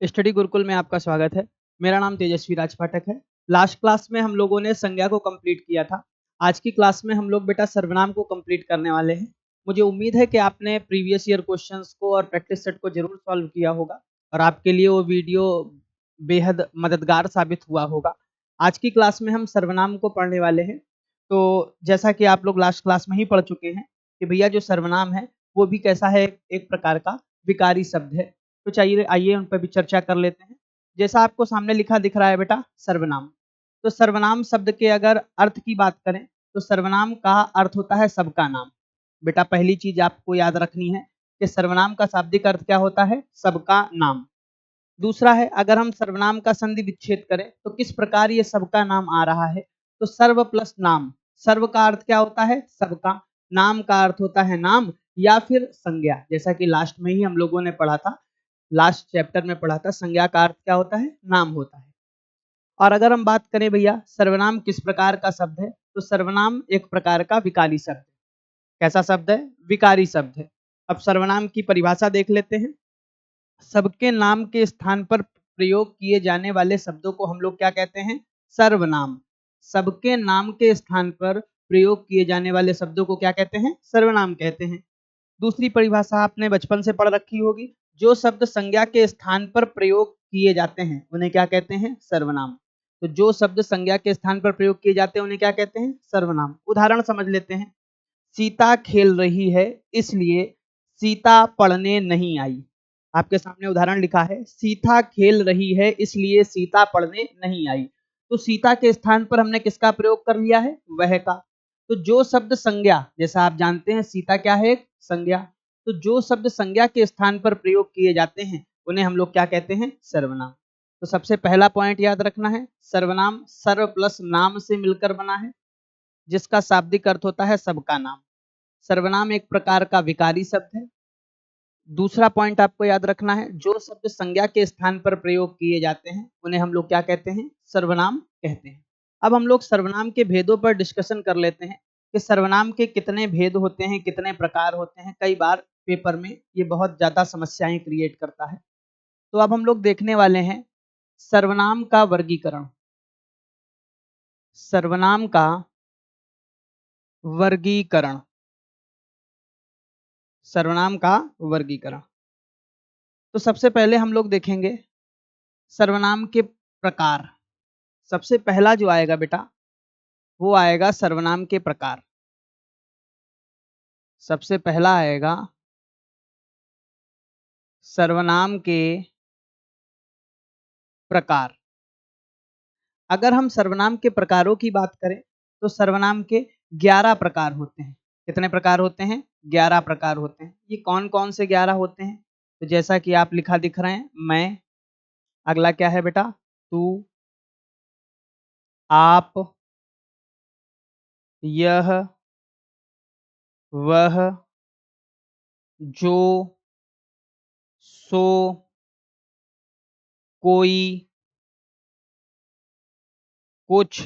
Study Gurukul में आपका स्वागत है। मेरा नाम तेजस्वी राज पाठक है। लास्ट क्लास में हम लोगों ने संज्ञा को कंप्लीट किया था। आज की क्लास में हम लोग बेटा सर्वनाम को कंप्लीट करने वाले हैं। मुझे उम्मीद है कि आपने प्रीवियस ईयर क्वेश्चंस को और प्रैक्टिस सेट को जरूर सॉल्व किया होगा और आपके लिए वो वीडियो बेहद मददगार साबित हुआ होगा। आज की क्लास में हम सर्वनाम को पढ़ने वाले हैं। तो जैसा कि आप लोग लास्ट क्लास में ही पढ़ चुके हैं कि भैया जो सर्वनाम है वो भी कैसा है, एक प्रकार का विकारी शब्द है। तो चाहिए आइए उन पर भी चर्चा कर लेते हैं। जैसा आपको सामने लिखा दिख रहा है बेटा सर्वनाम। तो सर्वनाम शब्द के अगर अर्थ की बात करें तो सर्वनाम का अर्थ होता है सबका नाम। बेटा पहली चीज आपको याद रखनी है कि सर्वनाम का शाब्दिक अर्थ क्या होता है, सबका नाम। दूसरा है अगर हम सर्वनाम का संधि विच्छेद करें तो किस प्रकार ये सबका नाम आ रहा है, तो सर्व प्लस नाम। सर्व का अर्थ क्या होता है, सबका। नाम का अर्थ होता है नाम या फिर संज्ञा, जैसा कि लास्ट में ही हम लोगों ने पढ़ा था, लास्ट चैप्टर में पढ़ा था। संज्ञा का अर्थ क्या होता है, नाम होता है। और अगर हम बात करें भैया सर्वनाम किस प्रकार का शब्द है, तो सर्वनाम एक प्रकार का विकारी शब्द है। कैसा शब्द है, विकारी शब्द है। अब सर्वनाम की परिभाषा देख लेते हैं। सबके नाम के स्थान पर प्रयोग किए जाने वाले शब्दों को हम लोग क्या कहते हैं, सर्वनाम। सबके नाम के स्थान पर प्रयोग किए जाने वाले शब्दों को क्या कहते हैं, सर्वनाम कहते हैं। दूसरी परिभाषा आपने बचपन से पढ़ रखी होगी, जो शब्द संज्ञा के स्थान पर प्रयोग किए जाते हैं उन्हें क्या कहते हैं, सर्वनाम। तो जो शब्द संज्ञा के स्थान पर प्रयोग किए जाते हैं उन्हें क्या कहते हैं, सर्वनाम। उदाहरण समझ लेते हैं। सीता खेल रही है इसलिए सीता पढ़ने नहीं आई। आपके सामने उदाहरण लिखा है, सीता खेल रही है इसलिए सीता पढ़ने नहीं आई। तो सीता के स्थान पर हमने किसका प्रयोग कर लिया है, वह का। तो जो शब्द संज्ञा, जैसा आप जानते हैं सीता क्या है, एक संज्ञा। तो जो शब्द संज्ञा के स्थान पर प्रयोग किए जाते हैं उन्हें हम लोग क्या कहते हैं, सर्वनाम। तो सबसे पहला पॉइंट याद रखना है, सर्वनाम सर्व प्लस नाम से मिलकर बना है, जिसका शाब्दिक अर्थ होता है सबका नाम। सर्वनाम एक प्रकार का विकारी शब्द है। दूसरा पॉइंट आपको याद रखना है, जो शब्द संज्ञा के स्थान पर प्रयोग किए जाते हैं उन्हें हम लोग क्या कहते हैं, सर्वनाम कहते हैं। अब हम लोग सर्वनाम के भेदों पर डिस्कशन कर लेते हैं कि सर्वनाम के कितने भेद होते हैं, कितने प्रकार होते हैं। कई बार पेपर में ये बहुत ज्यादा समस्याएं क्रिएट करता है। तो अब हम लोग देखने वाले हैं सर्वनाम का वर्गीकरण। सर्वनाम का वर्गीकरण, सर्वनाम का वर्गीकरण। तो सबसे पहले हम लोग देखेंगे सर्वनाम के प्रकार। सबसे पहला जो आएगा बेटा वो आएगा सर्वनाम के प्रकार। सबसे पहला आएगा सर्वनाम के प्रकार। अगर हम सर्वनाम के प्रकारों की बात करें तो सर्वनाम के 11 प्रकार होते हैं। कितने प्रकार होते हैं, 11 प्रकार होते हैं। ये कौन कौन से 11 होते हैं, तो जैसा कि आप लिखा दिख रहे हैं, मैं, अगला क्या है बेटा, तू, आप, यह, वह, जो, सो, कोई, कुछ,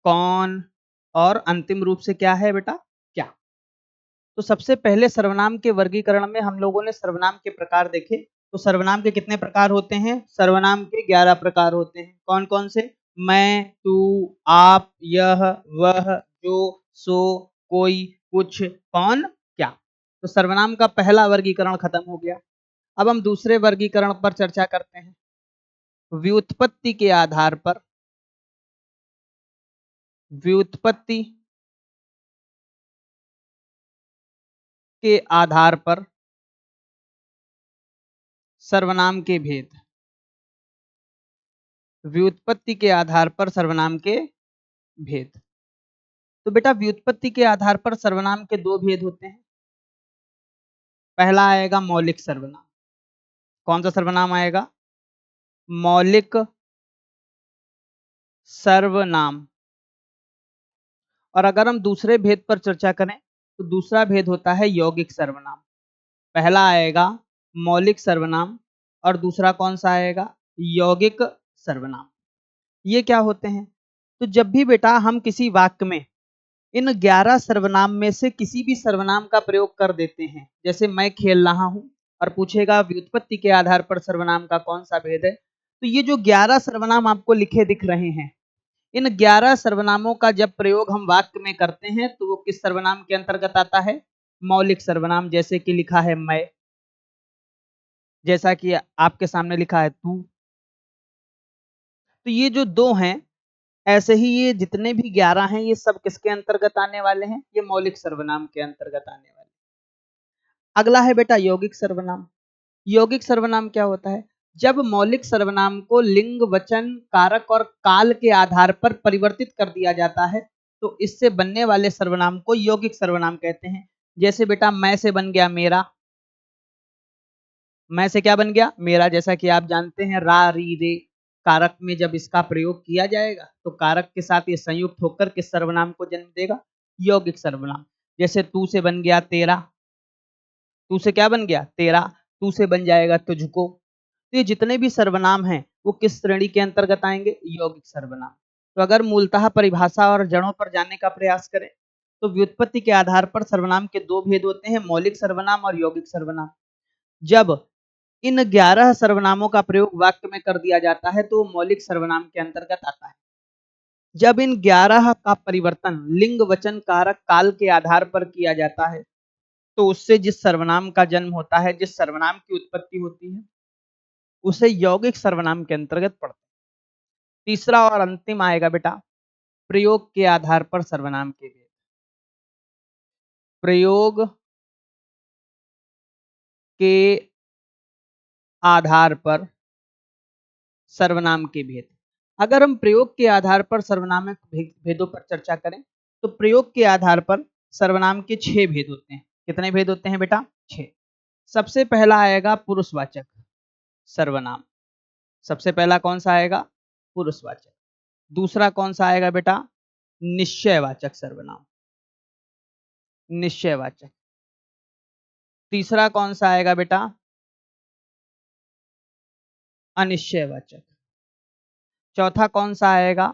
कौन और अंतिम रूप से क्या है बेटा, क्या। तो सबसे पहले सर्वनाम के वर्गीकरण में हम लोगों ने सर्वनाम के प्रकार देखे। तो सर्वनाम के कितने प्रकार होते हैं, सर्वनाम के 11 प्रकार होते हैं। कौन कौन से, मैं, तू, आप, यह, वह, जो, सो, कोई, कुछ, कौन, क्या। तो सर्वनाम का पहला वर्गीकरण खत्म हो गया। अब हम दूसरे वर्गीकरण पर चर्चा करते हैं। व्युत्पत्ति के आधार पर, व्युत्पत्ति के आधार पर सर्वनाम के भेद। व्युत्पत्ति के आधार पर सर्वनाम के भेद। तो बेटा व्युत्पत्ति के आधार पर सर्वनाम के दो भेद होते हैं। पहला आएगा मौलिक सर्वनाम। कौन सा सर्वनाम आएगा, मौलिक सर्वनाम। और अगर हम दूसरे भेद पर चर्चा करें तो दूसरा भेद होता है यौगिक सर्वनाम। पहला आएगा मौलिक सर्वनाम और दूसरा कौन सा आएगा, यौगिक सर्वनाम। ये क्या होते हैं, तो जब भी बेटा हम किसी वाक्य में इन 11 सर्वनाम में से किसी भी सर्वनाम का प्रयोग कर देते हैं, जैसे मैं खेल रहा हूं, और पूछेगा व्युत्पत्ति के आधार पर सर्वनाम का कौन सा भेद है। तो ये जो 11 सर्वनाम आपको लिखे दिख रहे हैं, इन 11 सर्वनामों का जब प्रयोग हम वाक्य में करते हैं तो वो किस सर्वनाम के अंतर्गत आता है? मौलिक सर्वनाम। जैसे कि लिखा है मैं, जैसा कि आपके सामने लिखा है तू। तो ये जो दो हैं, ऐसे ही ये जितने भी 11 हैं, ये सब किसके अंतर्गत आने वाले हैं? ये मौलिक सर्वनाम के अंतर्गत आने वाले। अगला है बेटा यौगिक सर्वनाम। यौगिक सर्वनाम क्या होता है? जब मौलिक सर्वनाम को लिंग, वचन, कारक और काल के आधार पर परिवर्तित कर दिया जाता है तो इससे बनने वाले सर्वनाम को यौगिक सर्वनाम कहते हैं। जैसे बेटा मैं से बन गया मेरा, मैं से क्या बन गया? मेरा। जैसा कि आप जानते हैं रा री रे कारक में जब इसका प्रयोग किया जाएगा तो कारक के साथ ये संयुक्त होकर किस सर्वनाम को जन्म देगा? यौगिक सर्वनाम। जैसे तू से बन गया तेरा, तू से क्या बन गया? तेरा। तू से बन जाएगा तुझको। तो ये जितने भी सर्वनाम हैं वो किस श्रेणी के अंतर्गत आएंगे? यौगिक सर्वनाम। तो अगर मूलतः परिभाषा और जड़ों पर जानने का प्रयास करें तो व्युत्पत्ति के आधार पर सर्वनाम के दो भेद होते हैं, मौलिक सर्वनाम और यौगिक सर्वनाम। जब इन 11 सर्वनामों का प्रयोग वाक्य में कर दिया जाता है तो मौलिक सर्वनाम के अंतर्गत आता है। जब इन 11 का परिवर्तन लिंग, वचन, कारक, काल के आधार पर किया जाता है तो उससे जिस सर्वनाम का जन्म होता है, जिस सर्वनाम की उत्पत्ति होती है, उसे यौगिक सर्वनाम के अंतर्गत पड़ता है। तीसरा और अंतिम आएगा बेटा प्रयोग के आधार पर सर्वनाम के भेद। प्रयोग के आधार पर सर्वनाम के भेद। अगर हम प्रयोग के आधार पर सर्वनाम भेदों पर चर्चा करें तो प्रयोग के आधार पर सर्वनाम के 6 भेद होते हैं। कितने भेद होते हैं बेटा? 6। सबसे पहला आएगा पुरुषवाचक सर्वनाम। सबसे पहला कौन सा आएगा? पुरुषवाचक। दूसरा कौन सा आएगा बेटा? निश्चयवाचक सर्वनाम, निश्चयवाचक। तीसरा कौन सा आएगा बेटा? अनिश्चयवाचक। चौथा कौन सा आएगा?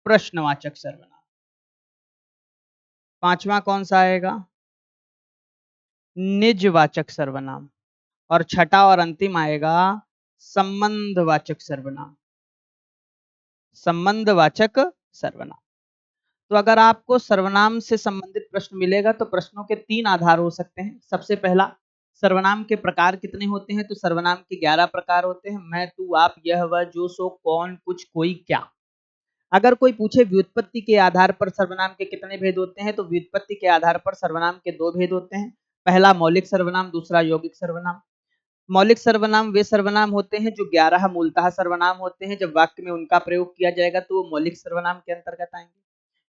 प्रश्नवाचक सर्वनाम। पांचवा कौन सा आएगा? निजवाचक सर्वनाम। और छठा और अंतिम आएगा संबंधवाचक सर्वनाम, संबंधवाचक सर्वनाम। तो अगर आपको सर्वनाम से संबंधित प्रश्न मिलेगा तो प्रश्नों के 3 आधार हो सकते हैं। सबसे पहला, सर्वनाम के प्रकार कितने होते हैं? तो सर्वनाम के 11 प्रकार होते हैं। मैं, तू, आप, यह, वह, जो, सो, कौन, कुछ, कोई, क्या। अगर कोई पूछे व्युत्पत्ति के आधार पर सर्वनाम के कितने भेद होते हैं तो व्युत्पत्ति के आधार पर सर्वनाम के 2 भेद होते हैं। पहला मौलिक सर्वनाम, दूसरा यौगिक सर्वनाम। मौलिक सर्वनाम वे सर्वनाम होते हैं जो 11 मूलतः सर्वनाम होते हैं। जब वाक्य में उनका प्रयोग किया जाएगा तो वो मौलिक सर्वनाम के अंतर्गत आएंगे।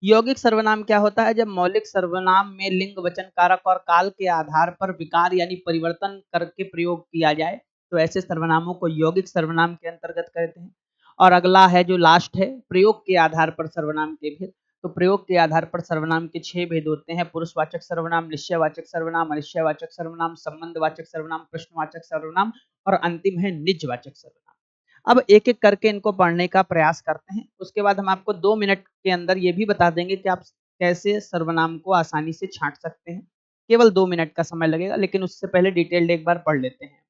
यौगिक सर्वनाम क्या होता है? जब मौलिक सर्वनाम में लिंग, वचन, कारक और काल के आधार पर विकार यानी परिवर्तन करके प्रयोग किया जाए तो ऐसे सर्वनामों को यौगिक सर्वनाम के अंतर्गत कहते हैं। और अगला है जो लास्ट है प्रयोग के आधार पर सर्वनाम के भेद। तो प्रयोग के आधार पर सर्वनाम के 6 भेद होते हैं, पुरुषवाचक सर्वनाम, निश्चयवाचक सर्वनाम, अनिश्चयवाचक सर्वनाम, संबंधवाचक सर्वनाम, प्रश्नवाचक सर्वनाम और अंतिम है निजवाचक सर्वनाम। अब एक एक करके इनको पढ़ने का प्रयास करते हैं। उसके बाद हम आपको 2 मिनट के अंदर ये भी बता देंगे कि आप कैसे सर्वनाम को आसानी से छांट सकते हैं। केवल 2 मिनट का समय लगेगा, लेकिन उससे पहले डिटेल्ड एक बार पढ़ लेते हैं।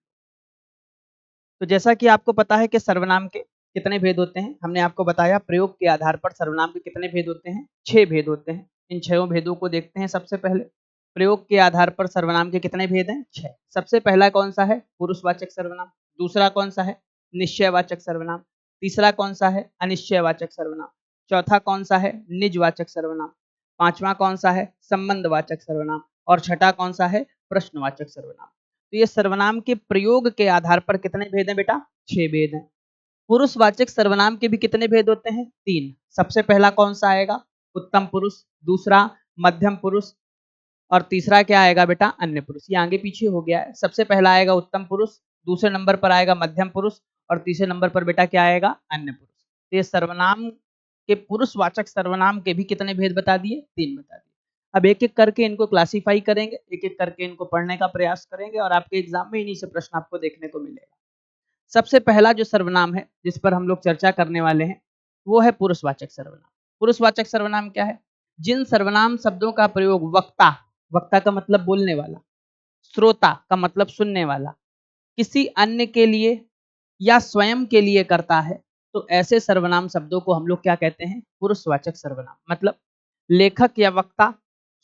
तो जैसा कि आपको पता है कि सर्वनाम के कितने भेद होते हैं, हमने आपको बताया प्रयोग के आधार पर सर्वनाम के कितने भेद होते हैं? 6 भेद होते हैं। इन 6 भेदों को देखते हैं। सबसे पहले प्रयोग के आधार पर सर्वनाम के कितने भेद हैं? 6। सबसे पहला कौन सा है? पुरुषवाचक सर्वनाम। दूसरा कौन सा है? निश्चयवाचक सर्वनाम। तीसरा कौन सा है? अनिश्चयवाचक सर्वनाम। चौथा कौन सा है? निजवाचक सर्वनाम। पांचवा कौन सा है? संबंधवाचक सर्वनाम। और छठा कौन सा है? प्रश्नवाचक सर्वनाम। तो ये सर्वनाम के प्रयोग के आधार पर कितने भेद हैं बेटा? 6 भेद हैं। पुरुषवाचक सर्वनाम के भी कितने भेद होते हैं? 3। सबसे पहला कौन सा आएगा? उत्तम पुरुष। दूसरा मध्यम पुरुष। और तीसरा क्या आएगा बेटा? अन्य पुरुष। ये आगे पीछे हो गया है। सबसे पहला आएगा उत्तम पुरुष, दूसरे नंबर पर आएगा मध्यम पुरुष और तीसरे नंबर पर बेटा क्या आएगा? अन्य पुरुष। तो ये सर्वनाम के पुरुषवाचक सर्वनाम के भी कितने भेद बता दिए? 3 बता दिए। अब एक एक करके इनको क्लासिफाई करेंगे, एक एक करके इनको पढ़ने का प्रयास करेंगे और आपके एग्जाम में इन्हीं से प्रश्न आपको देखने को मिलेगा। सबसे पहला जो सर्वनाम है जिस पर हम लोग चर्चा करने वाले हैं वो है पुरुषवाचक सर्वनाम। पुरुषवाचक सर्वनाम क्या है? जिन सर्वनाम शब्दों का प्रयोग वक्ता, वक्ता का मतलब बोलने वाला, श्रोता का मतलब सुनने वाला, किसी अन्य के लिए या स्वयं के लिए करता है तो ऐसे सर्वनाम शब्दों को हम लोग क्या कहते हैं? पुरुषवाचक सर्वनाम। मतलब लेखक या वक्ता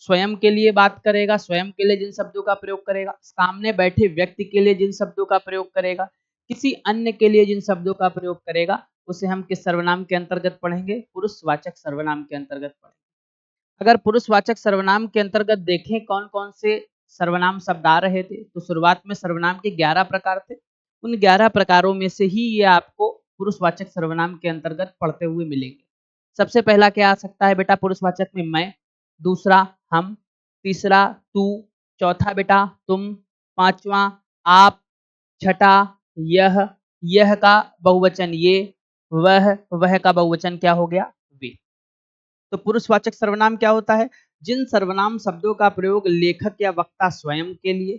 स्वयं के लिए बात करेगा, स्वयं के लिए जिन शब्दों का प्रयोग करेगा, सामने बैठे व्यक्ति के लिए जिन शब्दों का प्रयोग करेगा, किसी अन्य के लिए जिन शब्दों का प्रयोग करेगा, उसे हम किस सर्वनाम के अंतर्गत पढ़ेंगे? पुरुषवाचक सर्वनाम के अंतर्गत पढ़ेंगे। अगर पुरुषवाचक सर्वनाम के अंतर्गत देखें कौन-कौन से सर्वनाम शब्द आ रहे थे, तो शुरुआत में सर्वनाम के 11 प्रकार थे। उन 11 प्रकारों में से ही ये आपको पुरुषवाचक सर्वनाम के अंतर्गत पढ़ते हुए मिलेंगे। सबसे पहला क्या आ सकता है बेटा पुरुषवाचक में? मैं, दूसरा हम, तीसरा तू, चौथा बेटा तुम, पांचवा आप, छठा यह का बहुवचन ये, वह का बहुवचन क्या हो गया? वे। तो पुरुषवाचक सर्वनाम क्या होता है? जिन सर्वनाम शब्दों का प्रयोग लेखक या वक्ता स्वयं के लिए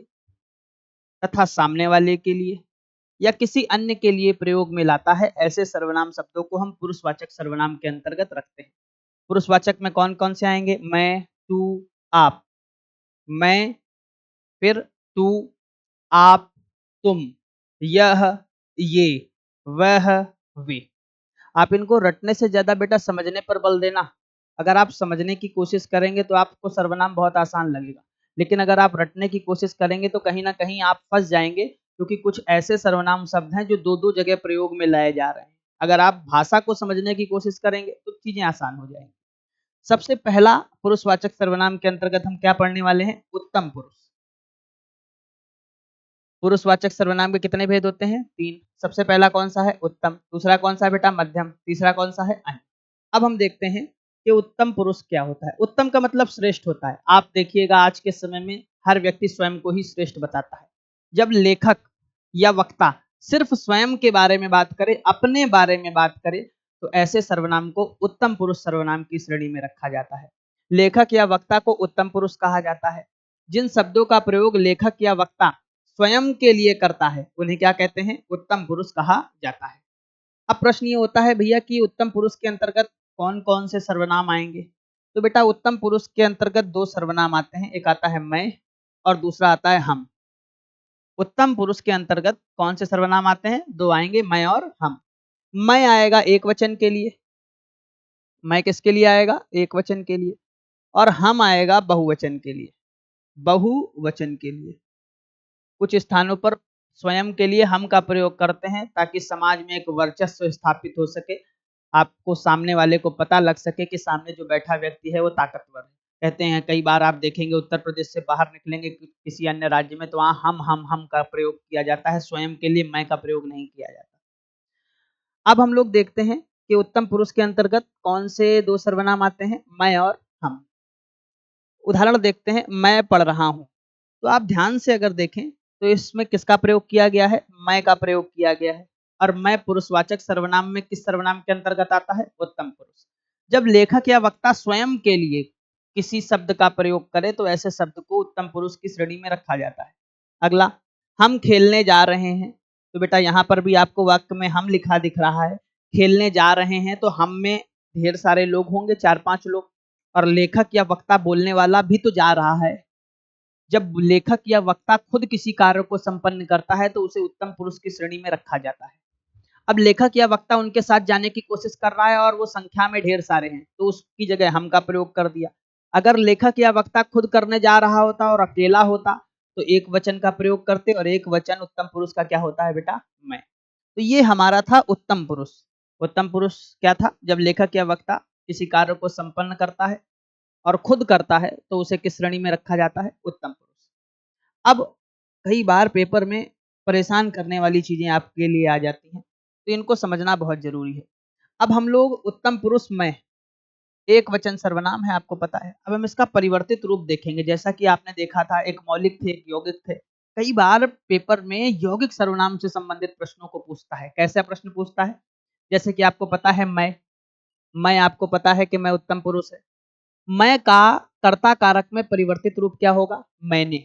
तथा सामने वाले के लिए या किसी अन्य के लिए प्रयोग में लाता है, ऐसे सर्वनाम शब्दों को हम पुरुषवाचक सर्वनाम के अंतर्गत रखते हैं। पुरुषवाचक में कौन-कौन से आएंगे? मैं, तू, आप। मैं, फिर तू, आप, तुम, यह, ये, वह, वे। आप इनको रटने से ज्यादा बेटा समझने पर बल देना। अगर आप समझने की कोशिश करेंगे तो आपको सर्वनाम बहुत आसान लगेगा, लेकिन अगर आप रटने की कोशिश करेंगे तो कहीं ना कहीं आप फंस जाएंगे, क्योंकि कुछ ऐसे सर्वनाम शब्द हैं जो दो दो जगह प्रयोग में लाए जा रहे हैं। अगर आप भाषा को समझने की कोशिश करेंगे तो चीजें आसान हो जाएंगी। सबसे पहला पुरुषवाचक सर्वनाम के अंतर्गत हम क्या पढ़ने वाले हैं? उत्तम पुरुष। पुरुषवाचक सर्वनाम के कितने भेद होते हैं? 3। सबसे पहला कौन सा है? उत्तम। दूसरा कौन सा है बेटा? मध्यम। तीसरा कौन सा है? अन्य। अब हम देखते हैं कि उत्तम पुरुष क्या होता है। उत्तम का मतलब श्रेष्ठ होता है। आप देखिएगा आज के समय में हर व्यक्ति स्वयं को ही श्रेष्ठ बताता है। जब लेखक या वक्ता सिर्फ स्वयं के बारे में बात करे, अपने बारे में बात करे, तो ऐसे सर्वनाम को उत्तम पुरुष सर्वनाम की श्रेणी में रखा जाता है। लेखक या वक्ता को उत्तम पुरुष कहा जाता है। जिन शब्दों का प्रयोग लेखक या वक्ता स्वयं के लिए करता है उन्हें क्या कहते हैं? उत्तम पुरुष कहा जाता है। अब प्रश्न ये होता है भैया कि उत्तम पुरुष के अंतर्गत कौन कौन से सर्वनाम आएंगे? तो बेटा उत्तम पुरुष के अंतर्गत दो सर्वनाम आते हैं, एक आता है मैं और दूसरा आता है हम। उत्तम पुरुष के अंतर्गत कौन से सर्वनाम आते हैं? दो आएंगे, मैं और हम। मैं आएगा एक वचन के लिए। मैं किसके लिए आएगा? एक वचन के लिए। और हम आएगा बहुवचन के लिए। बहुवचन के लिए। कुछ स्थानों पर स्वयं के लिए हम का प्रयोग करते हैं ताकि समाज में एक वर्चस्व स्थापित हो सके, आपको सामने वाले को पता लग सके कि सामने जो बैठा व्यक्ति है वो ताकतवर है। कहते हैं कई बार आप देखेंगे उत्तर प्रदेश से बाहर निकलेंगे किसी अन्य राज्य में तो वहाँ हम का प्रयोग किया जाता है, स्वयं के लिए मैं का प्रयोग नहीं किया जाता। अब हम लोग देखते हैं कि उत्तम पुरुष के अंतर्गत कौन से दो सर्वनाम आते हैं? मैं और हम। उदाहरण देखते हैं, मैं पढ़ रहा हूं। तो आप ध्यान से अगर देखें तो इसमें किसका प्रयोग किया गया है? मैं का प्रयोग किया गया है। और मैं पुरुषवाचक सर्वनाम में किस सर्वनाम के अंतर्गत आता है? उत्तम पुरुष। जब लेखक या वक्ता स्वयं के लिए किसी शब्द का प्रयोग करे तो ऐसे शब्द को उत्तम पुरुष की श्रेणी में रखा जाता है। अगला, हम खेलने जा रहे हैं। तो बेटा यहाँ पर भी आपको वाक्य में हम लिखा दिख रहा है। खेलने जा रहे हैं तो हम में ढेर सारे लोग होंगे, 4-5 लोग, और लेखक या वक्ता बोलने वाला भी तो जा रहा है। जब लेखक या वक्ता खुद किसी कार्य को संपन्न करता है तो उसे उत्तम पुरुष की श्रेणी में रखा जाता है। अब लेखक या वक्ता उनके साथ जाने की कोशिश कर रहा है और वो संख्या में ढेर सारे हैं तो उसकी जगह हम का प्रयोग कर दिया। अगर लेखक या वक्ता खुद करने जा रहा होता और अकेला होता तो एक वचन का प्रयोग करते, और एक वचन उत्तम पुरुष का क्या होता है बेटा? मैं। तो ये हमारा था उत्तम पुरुष। उत्तम पुरुष क्या था? जब लेखक या वक्ता किसी कार्य को संपन्न करता है और खुद करता है तो उसे किस श्रेणी में रखा जाता है? उत्तम पुरुष। अब कई बार पेपर में परेशान करने वाली चीजें आपके लिए आ जाती हैं तो इनको समझना बहुत जरूरी है। अब हम लोग उत्तम पुरुष मैं एक वचन सर्वनाम है, आपको पता है। अब हम इसका परिवर्तित रूप देखेंगे। जैसा कि आपने देखा था एक मौलिक थे, एक यौगिक थे। कई बार पेपर में यौगिक सर्वनाम से संबंधित प्रश्नों को पूछता है। कैसा प्रश्न पूछता है? जैसे कि आपको पता है मैं आपको पता है कि मैं उत्तम पुरुष है। मैं का कर्ता कारक में परिवर्तित रूप क्या होगा? मैंने।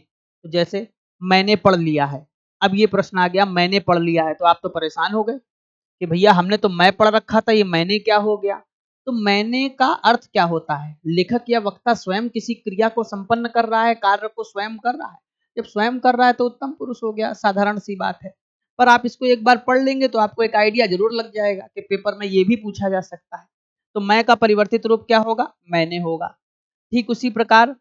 तो जैसे मैंने पढ़ लिया है। अब ये प्रश्न आ गया मैंने पढ़ लिया है, तो आप तो परेशान हो गए कि भैया हमने तो मैं पढ़ रखा था, ये मैंने क्या हो गया? तो मैंने का अर्थ क्या होता है? लेखक या वक्ता स्वयं किसी क्रिया को संपन्न कर रहा है, कार्य को स्वयं कर रहा है। जब स्वयं कर रहा है तो उत्तम पुरुष हो गया, साधारण सी बात है। पर आप इसको एक बार पढ़ लेंगे तो आपको एक आइडिया जरूर लग जाएगा कि पेपर में ये भी पूछा जा सकता है। तो मैं का परिवर्तित रूप क्या होगा? मैंने होगा। ठीक उसी प्रकार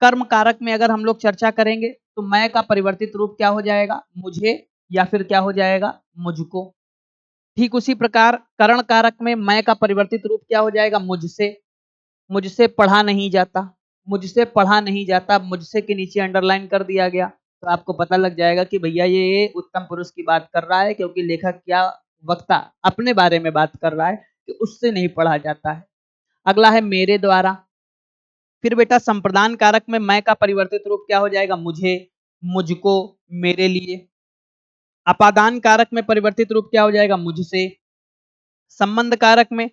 कर्म कारक में अगर हम लोग चर्चा करेंगे तो मैं का परिवर्तित रूप क्या हो जाएगा? मुझे, या फिर क्या हो जाएगा? मुझको। ठीक उसी प्रकार करण कारक में मैं का परिवर्तित रूप क्या हो जाएगा? मुझसे। मुझसे पढ़ा नहीं जाता, मुझसे पढ़ा नहीं जाता, मुझसे के नीचे अंडरलाइन कर दिया गया तो आपको पता लग जाएगा कि भैया ये उत्तम पुरुष की बात कर रहा है, क्योंकि लेखक क्या वक्ता अपने बारे में बात कर रहा है कि उससे नहीं पढ़ा जाता है। अगला है मेरे द्वारा। फिर बेटा संप्रदान कारक में मैं का परिवर्तित रूप क्या हो जाएगा? मुझे, मुझको, मेरे लिए। अपादान कारक में परिवर्तित रूप क्या हो जाएगा? मुझसे। संबंध कारक में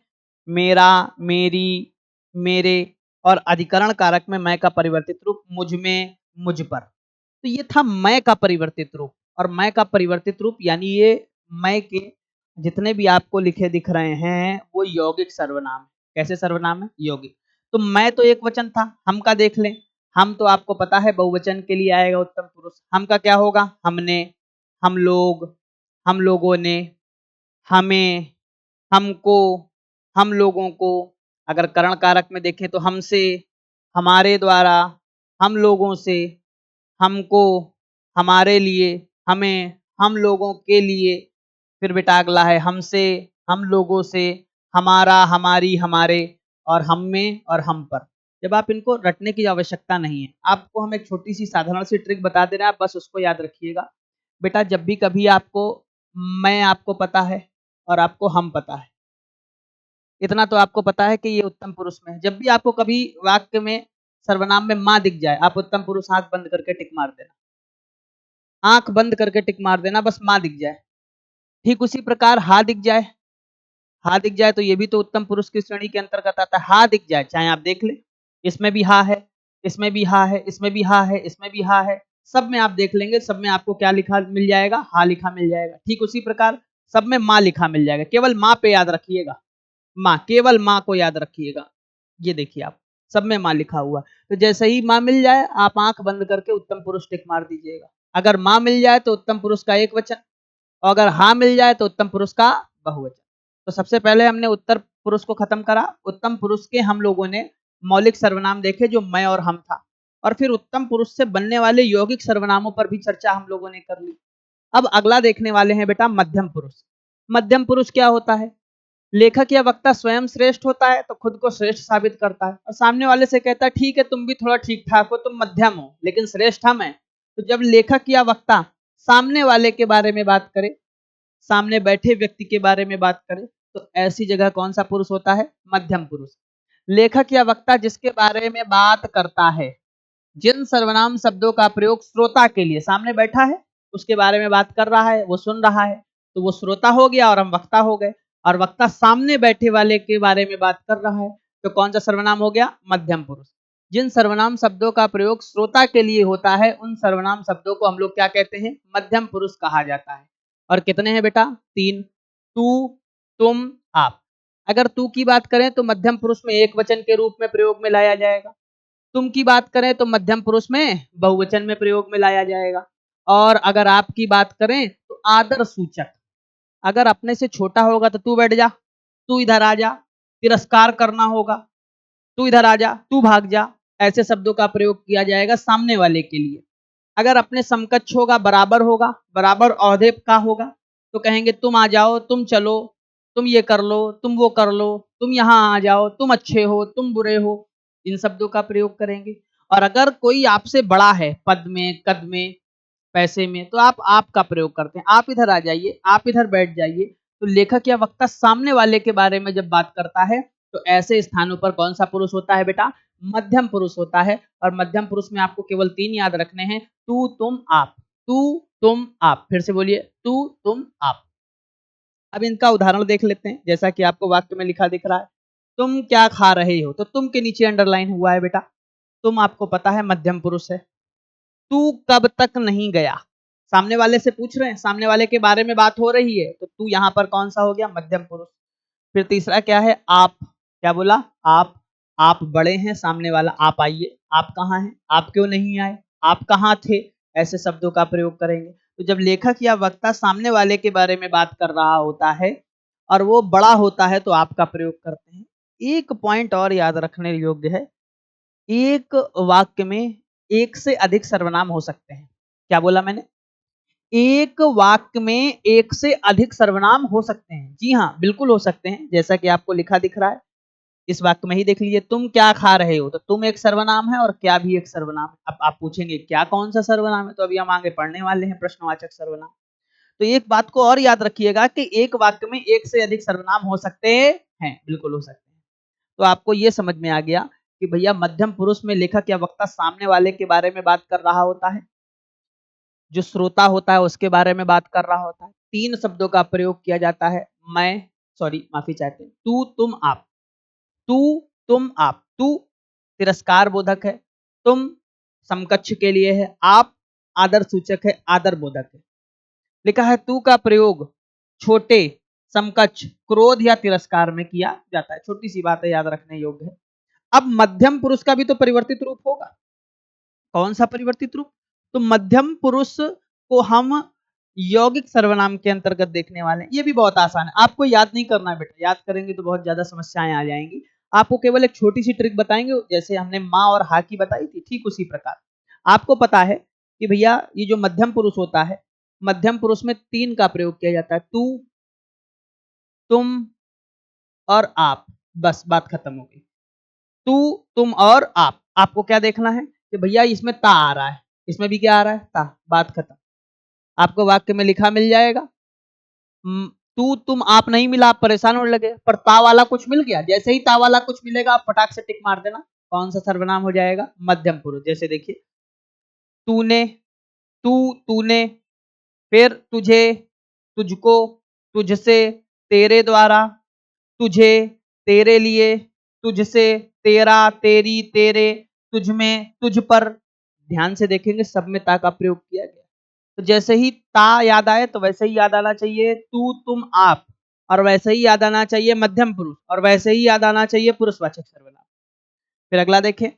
मेरा, मेरी, मेरे, और अधिकरण कारक में मैं का परिवर्तित रूप मुझ में, मुझ पर। तो ये था मैं का परिवर्तित रूप। और मैं का परिवर्तित रूप यानी ये मैं के जितने भी आपको लिखे दिख रहे हैं वो यौगिक सर्वनाम है। कैसे सर्वनाम है? यौगिक। तो मैं तो एक वचन था, हम का देख लें। हम तो आपको पता है बहुवचन के लिए आएगा उत्तम पुरुष। हम का क्या होगा? हमने, हम लोग, हम लोगों ने, हमें, हमको, हम लोगों को। अगर करण कारक में देखें तो हमसे, हमारे द्वारा, हम लोगों से, हमको, हमारे लिए, हमें, हम लोगों के लिए। फिर बेटा अगला है हमसे, हम लोगों से, हमारा, हमारी, हमारे, और हम में और हम पर। जब आप इनको रटने की आवश्यकता नहीं है, आपको हम एक छोटी सी साधारण सी ट्रिक बता दे रहे हैं, आप बस उसको याद रखिएगा। बेटा जब भी कभी आपको मैं आपको पता है और आपको हम पता है, इतना तो आपको पता है कि ये उत्तम पुरुष में है। जब भी आपको कभी वाक्य में सर्वनाम में माँ दिख जाए, आप उत्तम पुरुष आंख बंद करके टिक मार देना, आंख बंद करके टिक मार देना, बस माँ दिख जाए। ठीक उसी प्रकार हा दिख जाए, हा दिख जाए तो ये भी तो उत्तम पुरुष की श्रेणी के अंतर्गत आता है। हा दिख जाए, चाहे आप देख ले, इसमें भी हा है, इसमें भी हा है, इसमें भी हा है, इसमें भी हा है, सब में आप देख लेंगे, सब में आपको क्या लिखा मिल जाएगा? हा लिखा मिल जाएगा। ठीक उसी प्रकार सब में माँ लिखा मिल जाएगा, केवल माँ पे याद रखिएगा, माँ, केवल माँ को याद रखिएगा। ये देखिए आप, सब में माँ लिखा हुआ। तो जैसे ही माँ मिल जाए आप आंख बंद करके उत्तम पुरुष टिक मार दीजिएगा। अगर माँ मिल जाए तो उत्तम पुरुष का एक वचन, और अगर हाँ मिल जाए तो उत्तम पुरुष का बहुवचन। तो सबसे पहले हमने उत्तर पुरुष को खत्म करा। उत्तम पुरुष के हम लोगों ने मौलिक सर्वनाम देखे जो मैं और हम था, और फिर उत्तम पुरुष से बनने वाले यौगिक सर्वनामों पर भी चर्चा हम लोगों ने कर ली। अब अगला देखने वाले हैं बेटा मध्यम पुरुष। मध्यम पुरुष क्या होता है? लेखक या वक्ता स्वयं श्रेष्ठ होता है तो खुद को श्रेष्ठ साबित करता है और सामने वाले से कहता है ठीक है तुम भी थोड़ा ठीक ठाक हो, तुम मध्यम हो, लेकिन श्रेष्ठ हम हैं। तो जब लेखक या वक्ता सामने वाले के बारे में बात करे, सामने बैठे व्यक्ति के बारे में बात करे, तो ऐसी जगह कौन सा पुरुष होता है? मध्यम पुरुष। लेखक या वक्ता जिसके बारे में बात करता है, जिन सर्वनाम शब्दों का प्रयोग श्रोता के लिए, सामने बैठा है उसके बारे में बात कर रहा है, वो सुन रहा है, तो वो श्रोता हो गया और हम वक्ता हो गए। और वक्ता सामने बैठे वाले के बारे में बात कर रहा है तो कौन सा सर्वनाम हो गया? मध्यम पुरुष। जिन सर्वनाम शब्दों का प्रयोग श्रोता के लिए होता है उन सर्वनाम शब्दों को हम लोग क्या कहते हैं? मध्यम पुरुष कहा जाता है। और कितने हैं बेटा? 3। तू, तुम, आप। अगर तू की बात करें तो मध्यम पुरुष में एक वचन के रूप में प्रयोग में लाया जाएगा। तुम की बात करें तो मध्यम पुरुष में बहुवचन में प्रयोग में लाया जाएगा। और अगर आप की बात करें तो आदर सूचक, अगर अपने से छोटा होगा तो तू बैठ जा, तू इधर आ जा, तिरस्कार करना होगा, तू इधर आ जा, तू भाग जा, ऐसे शब्दों का प्रयोग किया जाएगा सामने वाले के लिए। अगर अपने समकक्ष होगा, बराबर होगा, बराबर औहदे का होगा, तो कहेंगे तुम आ जाओ, तुम चलो, तुम ये कर लो, तुम वो कर लो, तुम यहाँ आ जाओ, तुम अच्छे हो, तुम बुरे हो, इन शब्दों का प्रयोग करेंगे। और अगर कोई आपसे बड़ा है पद में, कद में, पैसे में, तो आप का प्रयोग करते हैं, आप इधर आ जाइए, आप इधर बैठ जाइए। तो लेखक या वक्ता सामने वाले के बारे में जब बात करता है तो ऐसे स्थानों पर कौन सा पुरुष होता है बेटा? मध्यम पुरुष होता है। और मध्यम पुरुष में आपको केवल 3 याद रखने हैं, तू, तुम, आप। तू, तुम, आप। फिर से बोलिए, तू, तुम, आप। अब इनका उदाहरण देख लेते हैं। जैसा कि आपको वाक्य में लिखा दिख रहा है, तुम क्या खा रहे हो, तो तुम के नीचे अंडरलाइन हुआ है बेटा। तुम आपको पता है मध्यम पुरुष है। तू कब तक नहीं गया, सामने वाले से पूछ रहे हैं, सामने वाले के बारे में बात हो रही है, तो तू यहां पर कौन सा हो गया? मध्यम पुरुष। फिर तीसरा क्या है? आप। क्या बोला? आप बड़े हैं, सामने वाला आप आइए, आप कहाँ हैं, आप क्यों नहीं आए, आप कहाँ थे, ऐसे शब्दों का प्रयोग करेंगे। तो जब लेखक या वक्ता सामने वाले के बारे में बात कर रहा होता है और वो बड़ा होता है तो आप का प्रयोग करते हैं। एक पॉइंट और याद रखने योग्य है, एक वाक्य में एक से अधिक सर्वनाम हो सकते हैं। क्या बोला मैंने? एक वाक्य में एक से अधिक सर्वनाम हो सकते हैं। जी हाँ, बिल्कुल हो सकते हैं। जैसा कि आपको लिखा दिख रहा है, इस वाक्य में ही देख लीजिए, तुम क्या खा रहे हो, तो तुम एक सर्वनाम है और क्या भी एक सर्वनाम है। अब आप पूछेंगे क्या कौन सा सर्वनाम है, तो अभी हम आगे पढ़ने वाले हैं प्रश्नवाचक सर्वनाम। तो एक बात को और याद रखिएगा कि एक वाक्य में एक से अधिक सर्वनाम हो सकते हैं, बिल्कुल हो सकते हैं। तो आपको ये समझ में आ गया कि भैया मध्यम पुरुष में लेखक या वक्ता सामने वाले के बारे में बात कर रहा होता है, जो श्रोता होता है उसके बारे में बात कर रहा होता है। तीन शब्दों का प्रयोग किया जाता है, मैं, सॉरी माफी चाहते हैं, तू तुम आप। तू तुम आप, तू तिरस्कार बोधक है, तुम समकक्ष के लिए है, आप आदर सूचक है, आदर बोधक है। लिखा है तू का प्रयोग छोटे समकक्ष क्रोध या तिरस्कार में किया जाता है। छोटी सी बात है, याद रखने योग्य है। अब मध्यम पुरुष का भी तो परिवर्तित रूप होगा। कौन सा परिवर्तित रूप? तो मध्यम पुरुष को हम यौगिक सर्वनाम के अंतर्गत देखने वाले हैं। ये भी बहुत आसान है, आपको याद नहीं करना है बेटा, याद करेंगे तो बहुत ज्यादा समस्याएं आ जाएंगी। आपको केवल एक छोटी सी ट्रिक बताएंगे, जैसे हमने माँ और हा की बताई थी, ठीक उसी प्रकार आपको पता है कि भैया ये जो मध्यम पुरुष होता है, मध्यम पुरुष में तीन का प्रयोग किया जाता है, तू, तुम और आप। बस बात खत्म हो गई। तू तुम और आप। आपको क्या देखना है कि भैया इसमें ता आ रहा है, इसमें भी क्या आ रहा है, ता। बात खत्म। आपको वाक्य में लिखा मिल जाएगा। तू तुम आप नहीं मिला, आप परेशान होने लगे, पर ता वाला कुछ मिल गया। जैसे ही ता वाला कुछ मिलेगा आप फटाक से टिक मार देना, कौन सा सर्वनाम हो जाएगा, मध्यम पुरुष। जैसे देखिए, तूने, तू, तूने, फिर तुझे, तुझको, तुझसे, तेरे द्वारा, तुझे, तेरे लिए, तुझसे, तेरा, तेरी, तेरे, तुझ में, तुझ पर। ध्यान से देखेंगे सब में ता का प्रयोग किया गया। तो जैसे ही ता याद आए तो वैसे ही याद आना चाहिए तू तुम आप, और वैसे ही याद आना चाहिए मध्यम पुरुष, और वैसे ही याद आना चाहिए पुरुषवाचक सर्वनाम। फिर अगला देखें,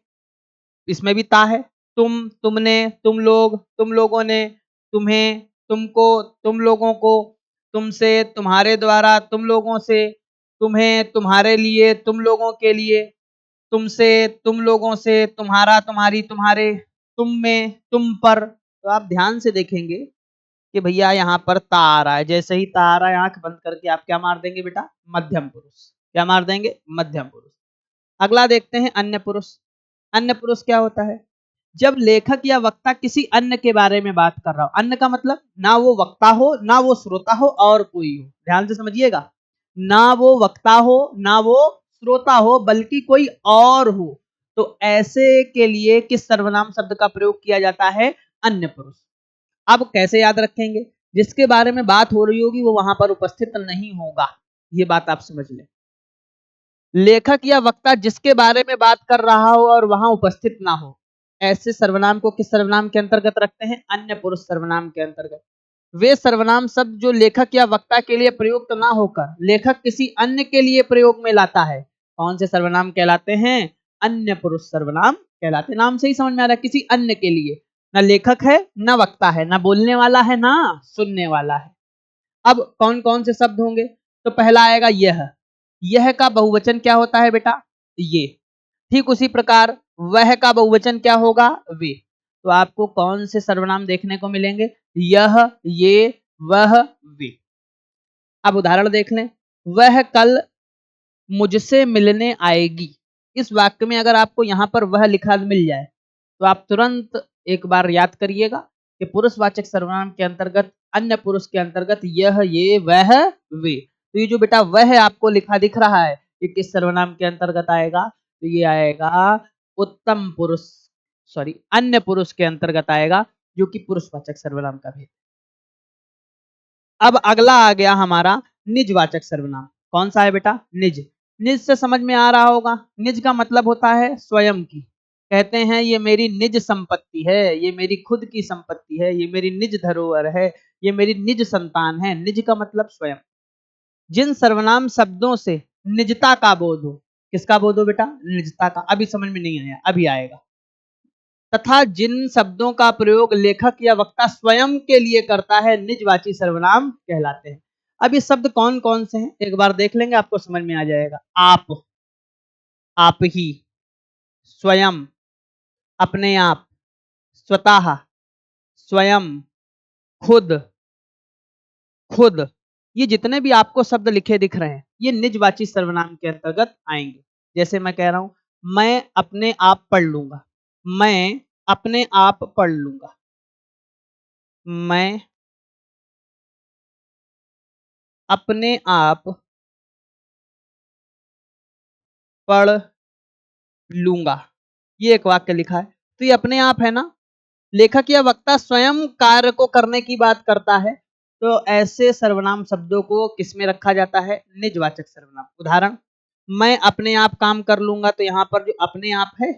इसमें भी ता है, तुम, तुमने, तुम लोग, तुम लोगों ने, तुम्हें, तुमको, तुम लोगों को, तुमसे, तुम्हारे द्वारा, तुम लोगों से, तुम्हें, तुम्हारे लिए, तुम लोगों के लिए, तुमसे, तुम लोगों से, तुम्हारा, तुम्हारी, तुम्हारे, तुम में, तुम पर। तो आप ध्यान से देखेंगे कि भैया यहाँ पर ता आ रहा है। जैसे ही ता आ रहा है आंख बंद करके आप क्या मार देंगे बेटा, मध्यम पुरुष। क्या मार देंगे, मध्यम पुरुष। अगला देखते हैं अन्य पुरुष। अन्य पुरुष क्या होता है? जब लेखक या वक्ता किसी अन्य के बारे में बात कर रहा हो, अन्य का मतलब ना वो वक्ता हो, ना वो श्रोता हो, और कोई हो। ध्यान से समझिएगा, ना वो वक्ता हो, ना वो श्रोता हो, बल्कि कोई और हो। तो ऐसे के लिए किस सर्वनाम शब्द का प्रयोग किया जाता है, अन्य पुरुष। अब कैसे याद रखेंगे? जिसके बारे में बात हो रही होगी वो वहां पर उपस्थित नहीं होगा, ये बात आप समझ लें। लेखक या वक्ता जिसके बारे में बात कर रहा हो और वहां उपस्थित ना हो, ऐसे सर्वनाम को किस सर्वनाम के अंतर्गत रखते हैं, अन्य पुरुष सर्वनाम के अंतर्गत। वे सर्वनाम शब्द जो लेखक या वक्ता के लिए प्रयुक्त ना होकर लेखक किसी अन्य के लिए प्रयोग में लाता है, कौन से सर्वनाम कहलाते हैं, अन्य पुरुष सर्वनाम कहलाते हैं। नाम से ही समझ में आ रहा है, किसी अन्य के लिए। ना लेखक है, ना वक्ता है, ना बोलने वाला है, ना सुनने वाला है। अब कौन कौन से शब्द होंगे? तो पहला आएगा यह का बहुवचन क्या होता है बेटा, ये। ठीक उसी प्रकार वह का बहुवचन क्या होगा, वे। तो आपको कौन से सर्वनाम देखने को मिलेंगे, यह, ये, वह, वे। अब उदाहरण देख लें, वह कल मुझसे मिलने आएगी। इस वाक्य में अगर आपको यहां पर वह लिखा मिल जाए तो आप तुरंत एक बार याद करिएगा कि पुरुषवाचक सर्वनाम के अंतर्गत, अन्य पुरुष के अंतर्गत यह, ये, वह, वे। तो ये जो बेटा वह आपको लिखा दिख रहा है, ये किस सर्वनाम के अंतर्गत आएगा, तो ये आएगा उत्तम पुरुष, सॉरी अन्य पुरुष के अंतर्गत आएगा, जो कि पुरुषवाचक सर्वनाम का भेद। अब अगला आ गया हमारा निजवाचक सर्वनाम। कौन सा है बेटा, निज। निज से समझ में आ रहा होगा, निज का मतलब होता है स्वयं की। कहते हैं ये मेरी निज संपत्ति है, ये मेरी खुद की संपत्ति है, ये मेरी निज धरोहर है, ये मेरी निज संतान है। निज का मतलब स्वयं। जिन सर्वनाम शब्दों से निजता का बोध हो, किसका बोध हो बेटा, निजता का। अभी समझ में नहीं आया, अभी आएगा। तथा जिन शब्दों का प्रयोग लेखक या वक्ता स्वयं के लिए करता है निजवाची सर्वनाम कहलाते हैं। अब ये शब्द कौन कौन से हैं एक बार देख लेंगे, आपको समझ में आ जाएगा। आप ही, स्वयं, अपने आप, स्वतः, स्वयं, खुद, खुद, ये जितने भी आपको शब्द लिखे दिख रहे हैं ये निजवाची सर्वनाम के अंतर्गत आएंगे। जैसे मैं कह रहा हूं, मैं अपने आप पढ़ लूंगा, मैं अपने आप पढ़ लूंगा, मैं अपने आप पढ़ लूंगा, ये एक वाक्य लिखा है। तो ये अपने आप है ना, लेखक या वक्ता स्वयं कार्य को करने की बात करता है, तो ऐसे सर्वनाम शब्दों को किसमें रखा जाता है? निजवाचक सर्वनाम। उदाहरण, मैं अपने आप काम कर लूंगा, तो यहाँ पर जो अपने आप है,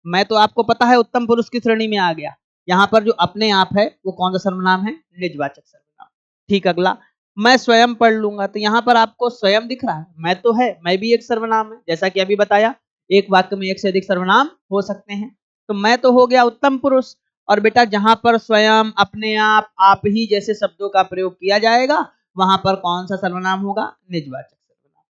मैं तो आपको पता है उत्तम पुरुष की श्रेणी में आ गया। यहाँ पर जो अपने आप है वो कौन सा सर्वनाम है? निजवाचक सर्वनाम। ठीक, अगला, मैं स्वयं पढ़ लूंगा, तो यहाँ पर आपको स्वयं दिख रहा है, मैं तो है, मैं भी एक सर्वनाम है। जैसा कि अभी बताया, एक वाक्य में एक से अधिक सर्वनाम हो सकते हैं, तो मैं तो हो गया उत्तम पुरुष। और बेटा जहां पर स्वयं, अपने आप ही जैसे शब्दों का प्रयोग किया जाएगा वहां पर कौन सा सर्वनाम होगा? निजवाचक सर्वनाम।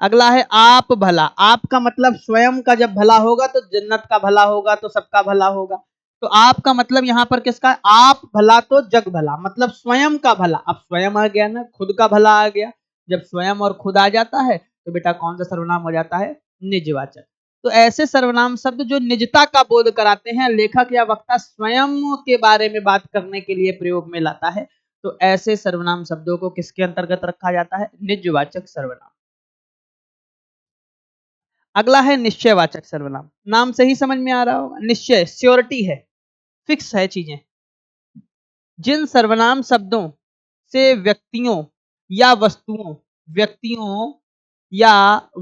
अगला है आप भला। आपका मतलब स्वयं का जब भला होगा तो जन्नत का भला होगा, तो सबका भला होगा। तो आपका मतलब यहाँ पर किसका? आप भला तो जग भला, मतलब स्वयं का भला। अब स्वयं आ गया ना, खुद का भला आ गया। जब स्वयं और खुद आ जाता है तो बेटा कौन सा सर्वनाम हो जाता है? निजवाचक। तो ऐसे सर्वनाम शब्द जो निजता का बोध कराते हैं, लेखक या वक्ता स्वयं के बारे में बात करने के लिए प्रयोग में लाता है, तो ऐसे सर्वनाम शब्दों को किसके अंतर्गत रखा जाता है? निजवाचक सर्वनाम। अगला है निश्चयवाचक सर्वनाम। नाम से ही समझ में आ रहा होगा, निश्चय, श्योरिटी है, फिक्स है चीजें। जिन सर्वनाम शब्दों से व्यक्तियों या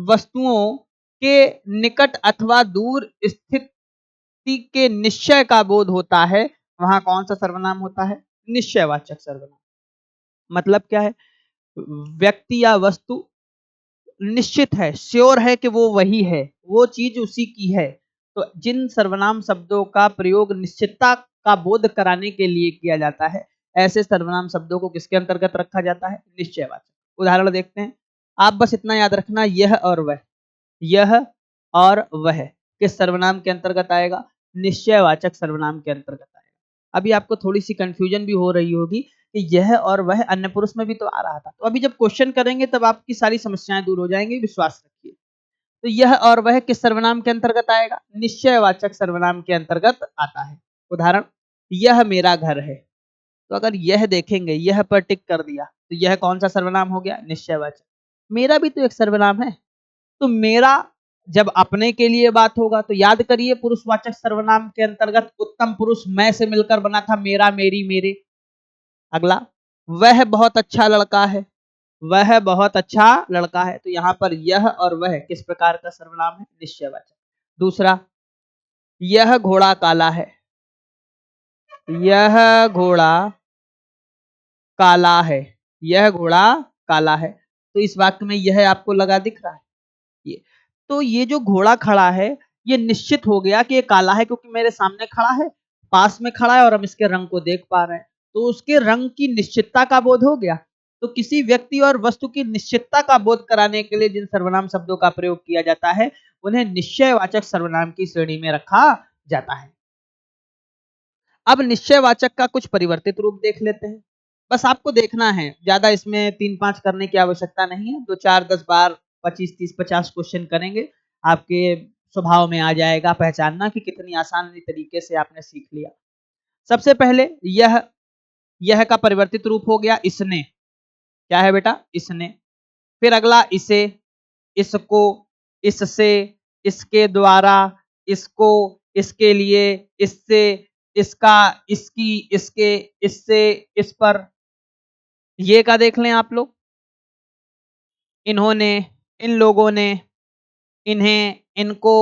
वस्तुओं के निकट अथवा दूर स्थिति के निश्चय का बोध होता है, वहां कौन सा सर्वनाम होता है? निश्चयवाचक सर्वनाम। मतलब क्या है? व्यक्ति या वस्तु निश्चित है, श्योर है कि वो वही है, वो चीज उसी की है। तो जिन सर्वनाम शब्दों का प्रयोग निश्चितता का बोध कराने के लिए किया जाता है, ऐसे सर्वनाम शब्दों को किसके अंतर्गत रखा जाता है? निश्चयवाचक। उदाहरण देखते हैं, आप बस इतना याद रखना, यह और वह, यह और वह किस सर्वनाम के अंतर्गत आएगा? निश्चयवाचक सर्वनाम के अंतर्गत आएगा। अभी आपको थोड़ी सी कंफ्यूजन भी हो रही होगी कि यह और वह अन्य पुरुष में भी तो आ रहा था, तो अभी जब क्वेश्चन करेंगे तब आपकी सारी समस्याएं दूर हो जाएंगी, विश्वास रखिए। तो यह और वह किस सर्वनाम के अंतर्गत आएगा? निश्चयवाचक सर्वनाम के अंतर्गत आता है। उदाहरण, यह मेरा घर है, तो अगर यह देखेंगे, यह पर टिक कर दिया, तो यह कौन सा सर्वनाम हो गया? निश्चयवाचक। मेरा भी तो एक सर्वनाम है, तो मेरा जब अपने के लिए बात होगा तो याद करिए, पुरुषवाचक सर्वनाम के अंतर्गत उत्तम पुरुष मैं से मिलकर बना था मेरा, मेरी, मेरे। अगला, वह बहुत अच्छा लड़का है, वह बहुत अच्छा लड़का है, तो यहां पर यह और वह किस प्रकार का सर्वनाम है? निश्चयवाचक। दूसरा, यह घोड़ा काला है, यह घोड़ा काला है, यह घोड़ा काला है, तो इस वाक्य में यह आपको लगा दिख रहा है। ये तो ये जो घोड़ा खड़ा है ये निश्चित हो गया कि ये काला है, क्योंकि मेरे सामने खड़ा है, पास में खड़ा है और हम इसके रंग को देख पा रहे हैं, तो उसके रंग की निश्चितता का बोध हो गया। तो किसी व्यक्ति और वस्तु की निश्चितता का बोध कराने के लिए जिन सर्वनाम शब्दों का प्रयोग किया जाता है उन्हें निश्चयवाचक सर्वनाम की श्रेणी में रखा जाता है। अब निश्चयवाचक का कुछ परिवर्तित रूप देख लेते हैं। बस आपको देखना है, ज्यादा इसमें 3-5 करने की आवश्यकता नहीं है, 2 4 10 बार 25 30 50 क्वेश्चन करेंगे, आपके स्वभाव में आ जाएगा पहचानना कि कितनी आसान तरीके से आपने सीख लिया। सबसे पहले यह का परिवर्तित रूप हो गया इसने। क्या है बेटा? इसने। फिर अगला इसे, इसको, इससे, इसके द्वारा, इसको, इसके लिए, इससे, इसका, इसकी, इसके, इससे, इस पर। ये का देख लें आप लोग, इन्होंने, इन लोगों ने, इन्हें, इनको,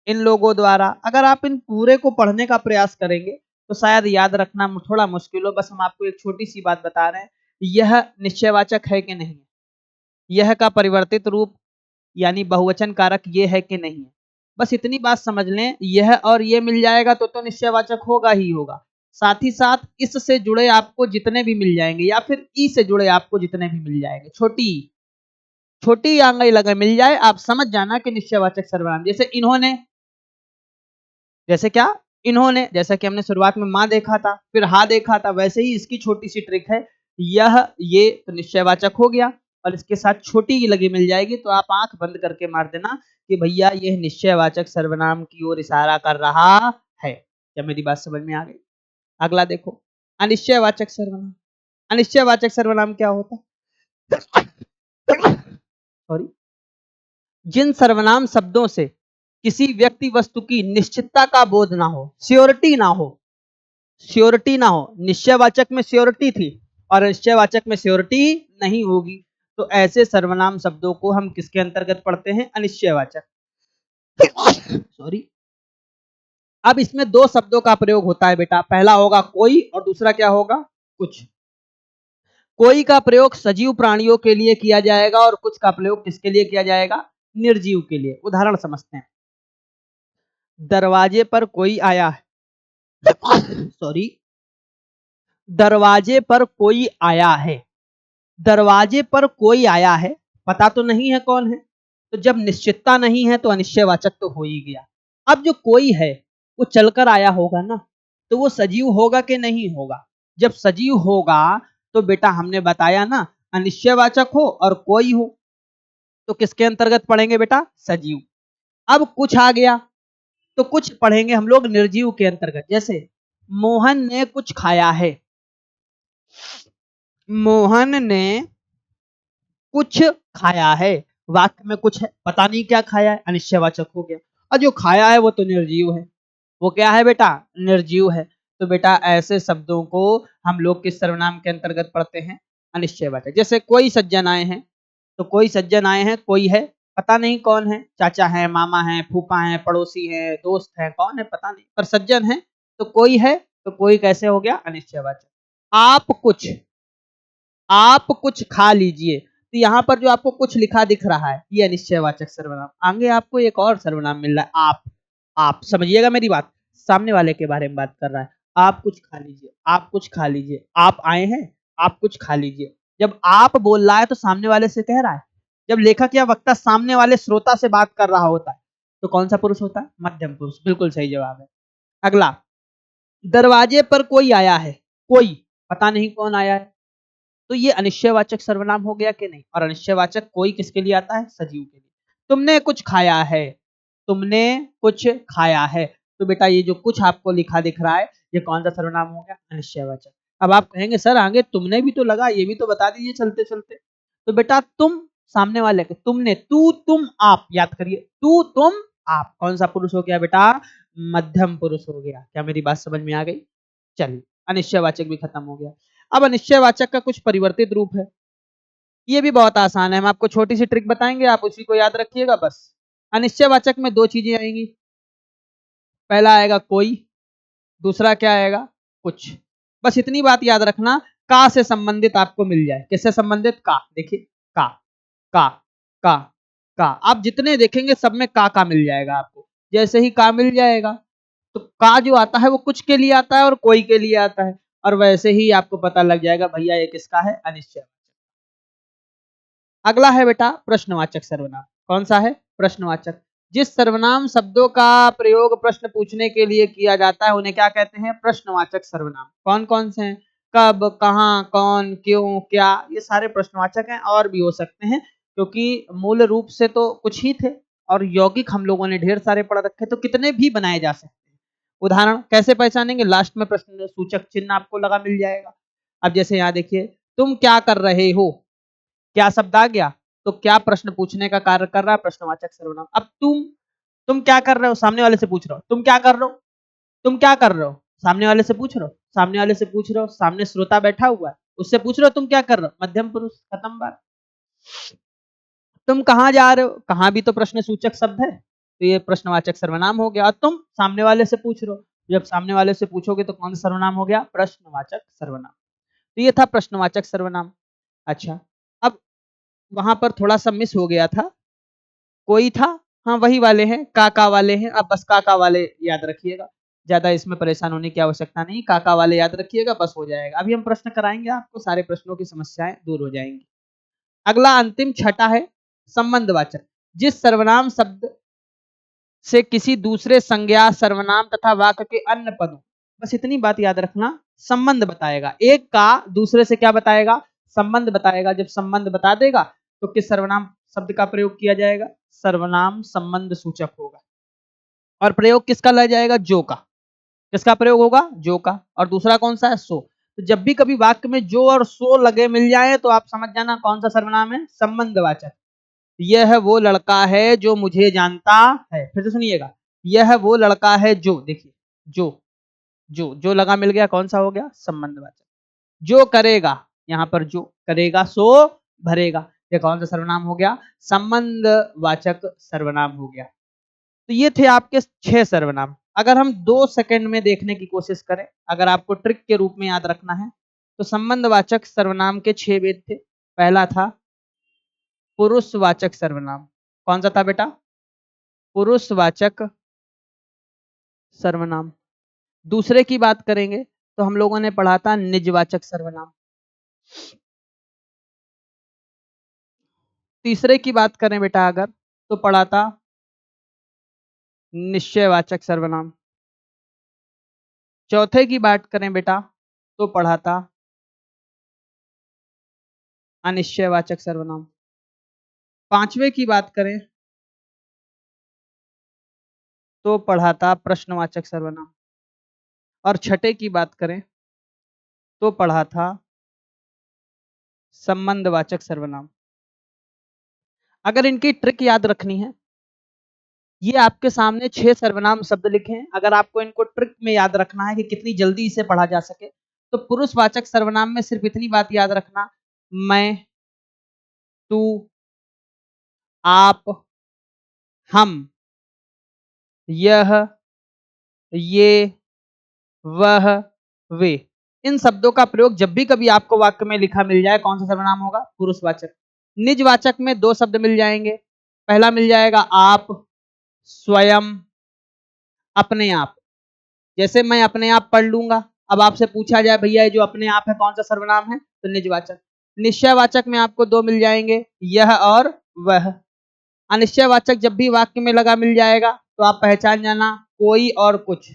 इन लोगों द्वारा। अगर आप इन पूरे को पढ़ने का प्रयास करेंगे तो शायद याद रखना थोड़ा मुश्किल हो, बस हम आपको एक छोटी सी बात बता रहे हैं, यह निश्चयवाचक है कि नहीं, यह का परिवर्तित रूप यानी बहुवचन कारक ये है कि नहीं है। बस इतनी बात समझ लें, यह और ये मिल जाएगा तो निश्चयवाचक होगा ही होगा। साथ ही साथ इस से जुड़े आपको जितने भी मिल जाएंगे या फिर ई से जुड़े आपको जितने भी मिल जाएंगे, छोटी छोटी आंगई लगा मिल जाए, आप समझ जाना कि निश्चयवाचक सर्वनाम। जैसे इन्होंने, जैसे क्या, इन्होंने, जैसा कि हमने शुरुआत में माँ देखा था फिर हा देखा था, वैसे ही इसकी छोटी सी ट्रिक है, यह ये तो निश्चयवाचक हो गया और इसके साथ छोटी लगी मिल जाएगी तो आप आंख बंद करके मार देना कि भैया यह निश्चयवाचक सर्वनाम की ओर इशारा कर रहा है। क्या मेरी बात समझ में आ गई? अगला देखो, अनिश्चयवाचक सर्वनाम। अनिश्चयवाचक सर्वनाम क्या होता है? सॉरी, जिन सर्वनाम शब्दों से किसी व्यक्ति वस्तु की निश्चितता का बोध ना हो, श्योरिटी ना हो, श्योरिटी ना हो। निश्चयवाचक में श्योरिटी थी और निश्चयवाचक में श्योरिटी नहीं होगी, तो ऐसे सर्वनाम शब्दों को हम किसके अंतर्गत पढ़ते हैं? अनिश्चयवाचक। सॉरी, अब इसमें दो शब्दों का प्रयोग होता है बेटा, पहला होगा कोई और दूसरा क्या होगा? कुछ। कोई का प्रयोग सजीव प्राणियों के लिए किया जाएगा और कुछ का प्रयोग किसके लिए किया जाएगा? निर्जीव के लिए। उदाहरण समझते हैं, दरवाजे पर कोई आया है। सॉरी, दरवाजे पर कोई आया है। दरवाजे पर कोई आया है, पता तो नहीं है कौन है, तो जब निश्चितता नहीं है तो अनिश्चयवाचक तो हो ही गया। अब जो कोई है वो चलकर आया होगा ना, तो वो सजीव होगा कि नहीं होगा? जब सजीव होगा तो बेटा हमने बताया ना, अनिश्चयवाचक हो और कोई हो तो किसके अंतर्गत पढ़ेंगे बेटा? सजीव। अब कुछ आ गया तो कुछ पढ़ेंगे हम लोग निर्जीव के अंतर्गत। जैसे मोहन ने कुछ खाया है, मोहन ने कुछ खाया है, वाक्य में कुछ है, पता नहीं क्या खाया है, अनिश्चयवाचक हो गया। और जो खाया है वो तो निर्जीव है, वो क्या है बेटा? निर्जीव है। तो बेटा ऐसे शब्दों को हम लोग किस सर्वनाम के अंतर्गत पढ़ते हैं? अनिश्चयवाचक। जैसे कोई सज्जन आए हैं, तो कोई सज्जन आए हैं, कोई है, पता नहीं कौन है, चाचा है, मामा है, फूफा है, पड़ोसी है, दोस्त है, कौन है पता नहीं, पर सज्जन है तो कोई है, तो कोई कैसे हो गया? अनिश्चयवाचक। आप कुछ, आप कुछ खा लीजिए, तो यहाँ पर जो आपको कुछ लिखा दिख रहा है ये अनिश्चयवाचक सर्वनाम। आगे आपको एक और सर्वनाम मिल रहा है, आप समझिएगा मेरी बात, सामने वाले के बारे में बात कर रहा है। आप कुछ खा लीजिए, आप कुछ खा लीजिए, आप आए हैं, आप कुछ खा लीजिए। जब आप बोल रहा है तो सामने वाले से कह रहा है। जब लेखक या वक्ता सामने वाले श्रोता से बात कर रहा होता है तो कौन सा पुरुष होता है? मध्यम पुरुष। बिल्कुल सही जवाब है। अगला, दरवाजे पर कोई आया है, कोई, पता नहीं कौन आया है, तो ये अनिश्चयवाचक सर्वनाम हो गया कि नहीं? और अनिश्चयवाचक कोई किसके लिए आता है? सजीव के लिए। तुमने कुछ खाया है, तुमने कुछ खाया है, तो बेटा ये जो कुछ आपको लिखा दिख रहा है ये कौन सा सर्वनाम हो गया? अनिश्चयवाचक। अब आप कहेंगे सर आगे तुमने भी तो लगा, ये भी तो बता दीजिए चलते चलते। तो बेटा तुम, सामने वाले के, तुमने, तू तुम आप, याद करिए, तू तुम आप, कौन सा पुरुष हो गया बेटा? मध्यम पुरुष हो गया। क्या मेरी बात समझ में आ गई? चलिए, अनिश्चयवाचक भी खत्म हो गया। अब अनिश्चयवाचक का कुछ परिवर्तित रूप है, ये भी बहुत आसान है, हम आपको छोटी सी ट्रिक बताएंगे, आप उसी को याद रखिएगा बस। अनिश्चयवाचक में दो चीजें आएंगी, पहला आएगा कोई, दूसरा क्या आएगा? कुछ। बस इतनी बात याद रखना, का से संबंधित आपको मिल जाए। किससे संबंधित? का। देखिए, का, का, का, का, आप जितने देखेंगे सब में का मिल जाएगा आपको। जैसे ही का मिल जाएगा तो का जो आता है वो कुछ के लिए आता है और कोई के लिए आता है, और वैसे ही आपको पता लग जाएगा भैया ये किसका है? अनिश्चय। अगला है बेटा प्रश्नवाचक सर्वनाम। कौन सा है? प्रश्नवाचक। जिस सर्वनाम शब्दों का प्रयोग प्रश्न पूछने के लिए किया जाता है उन्हें क्या कहते हैं? प्रश्नवाचक सर्वनाम। कौन कौन से हैं? कब, कहाँ, कौन, क्यों, क्या, ये सारे प्रश्नवाचक हैं, और भी हो सकते हैं क्योंकि मूल रूप से तो कुछ ही थे और यौगिक हम लोगों ने ढेर सारे पढ़ रखे, तो कितने भी बनाए जा सकते हैं। उदाहरण कैसे पहचानेंगे? लास्ट में प्रश्न सूचक चिन्ह आपको लगा मिल जाएगा। अब जैसे यहाँ देखिए, तुम क्या कर रहे हो, क्या शब्द आ गया, तो क्या प्रश्न पूछने का कार्य कर रहा है? प्रश्नवाचक सर्वनाम। अब तुम क्या कर रहे हो, सामने वाले से पूछ रहे हो, तुम क्या कर रहे हो, तुम क्या कर रहे हो, सामने वाले से पूछ रहे हो, सामने वाले से पूछ रहे हो, सामने श्रोता बैठा हुआ है उससे पूछ रहे हो तुम क्या कर रहे हो, मध्यम पुरुष, खत्म बात। तुम कहाँ जा रहे हो, कहाँ भी तो प्रश्न सूचक शब्द है, तो ये प्रश्नवाचक सर्वनाम हो गया। और तुम सामने वाले से पूछ रहे हो, जब सामने वाले से पूछोगे तो कौन सा सर्वनाम हो गया? प्रश्नवाचक सर्वनाम। तो ये था प्रश्नवाचक सर्वनाम। अच्छा, अब वहां पर थोड़ा सा मिस हो गया था, कोई था, हाँ वही वाले हैं, का वाले हैं। अब बस का वाले याद रखिएगा, ज्यादा इसमें परेशान होने की आवश्यकता नहीं, का वाले याद रखिएगा, बस हो जाएगा। अभी हम प्रश्न कराएंगे आपको, सारे प्रश्नों की समस्याएं दूर हो जाएंगी। अगला अंतिम छठा है संबंधवाचक। जिस सर्वनाम शब्द से किसी दूसरे संज्ञा, सर्वनाम तथा वाक्य के अन्य पदों, बस इतनी बात याद रखना, संबंध बताएगा। एक का दूसरे से क्या बताएगा? संबंध बताएगा। जब संबंध बता देगा तो किस सर्वनाम शब्द का प्रयोग किया जाएगा? सर्वनाम संबंध सूचक होगा। और प्रयोग किसका लग जाएगा? जो का। किसका प्रयोग होगा? जो का। और दूसरा कौन सा है? सो। तो जब भी कभी वाक्य में जो और सो लगे मिल जाए तो आप समझ जाना कौन सा सर्वनाम है? संबंधवाचक। यह वो लड़का है जो मुझे जानता है। फिर से सुनिएगा, यह वो लड़का है जो, देखिए जो लगा मिल गया, कौन सा हो गया? संबंधवाचक। जो करेगा, यहां पर जो करेगा सो भरेगा, ये कौन सा सर्वनाम हो गया? संबंधवाचक सर्वनाम हो गया। तो ये थे आपके 6 सर्वनाम। अगर हम 2 सेकंड में देखने की कोशिश करें, अगर आपको ट्रिक के रूप में याद रखना है, तो संबंधवाचक सर्वनाम के 6 भेद थे। पहला था पुरुषवाचक सर्वनाम। कौन सा था बेटा? पुरुषवाचक सर्वनाम। दूसरे की बात करेंगे तो हम लोगों ने पढ़ा था निजवाचक सर्वनाम। तीसरे की बात करें बेटा अगर, तो पढ़ा था निश्चयवाचक सर्वनाम। चौथे की बात करें बेटा तो पढ़ा था अनिश्चयवाचक सर्वनाम। पांचवे की बात करें तो पढ़ा था प्रश्नवाचक सर्वनाम। और छठे की बात करें तो पढ़ा था संबंधवाचक सर्वनाम। अगर इनकी ट्रिक याद रखनी है, ये आपके सामने 6 सर्वनाम शब्द लिखे हैं। अगर आपको इनको ट्रिक में याद रखना है कि कितनी जल्दी इसे पढ़ा जा सके, तो पुरुषवाचक सर्वनाम में सिर्फ इतनी बात याद रखना, मैं, तू, आप, हम, यह, ये, वह, वे। इन शब्दों का प्रयोग जब भी कभी आपको वाक्य में लिखा मिल जाए, कौन सा सर्वनाम होगा? पुरुषवाचक। निजवाचक में 2 शब्द मिल जाएंगे। पहला मिल जाएगा आप, स्वयं, अपने आप। जैसे मैं अपने आप पढ़ लूंगा। अब आपसे पूछा जाए भैया ये जो अपने आप है कौन सा सर्वनाम है? तो निजवाचक। निश्चयवाचक में आपको 2 मिल जाएंगे, यह और वह। अनिश्चयवाचक जब भी वाक्य में लगा मिल जाएगा तो आप पहचान जाना, कोई और कुछ।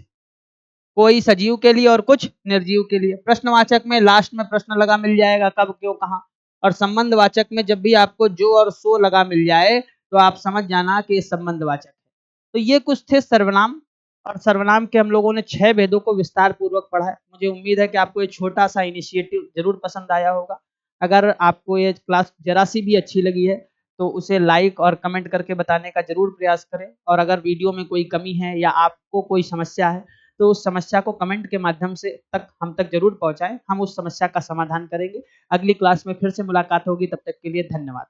कोई सजीव के लिए और कुछ निर्जीव के लिए। प्रश्नवाचक में लास्ट में प्रश्न लगा मिल जाएगा, कब, क्यों, कहां। और संबंधवाचक में जब भी आपको जो और सो लगा मिल जाए तो आप समझ जाना कि ये संबंधवाचक है। तो ये कुछ थे सर्वनाम। और सर्वनाम के हम लोगों ने 6 भेदों को विस्तार पूर्वक पढ़ा है। मुझे उम्मीद है कि आपको ये छोटा सा इनिशिएटिव जरूर पसंद आया होगा। अगर आपको ये क्लास जरा सी भी अच्छी लगी है तो उसे लाइक और कमेंट करके बताने का जरूर प्रयास करें। और अगर वीडियो में कोई कमी है या आपको कोई समस्या है तो उस समस्या को कमेंट के माध्यम से हम तक जरूर पहुंचाएं। हम उस समस्या का समाधान करेंगे। अगली क्लास में फिर से मुलाकात होगी, तब तक के लिए धन्यवाद।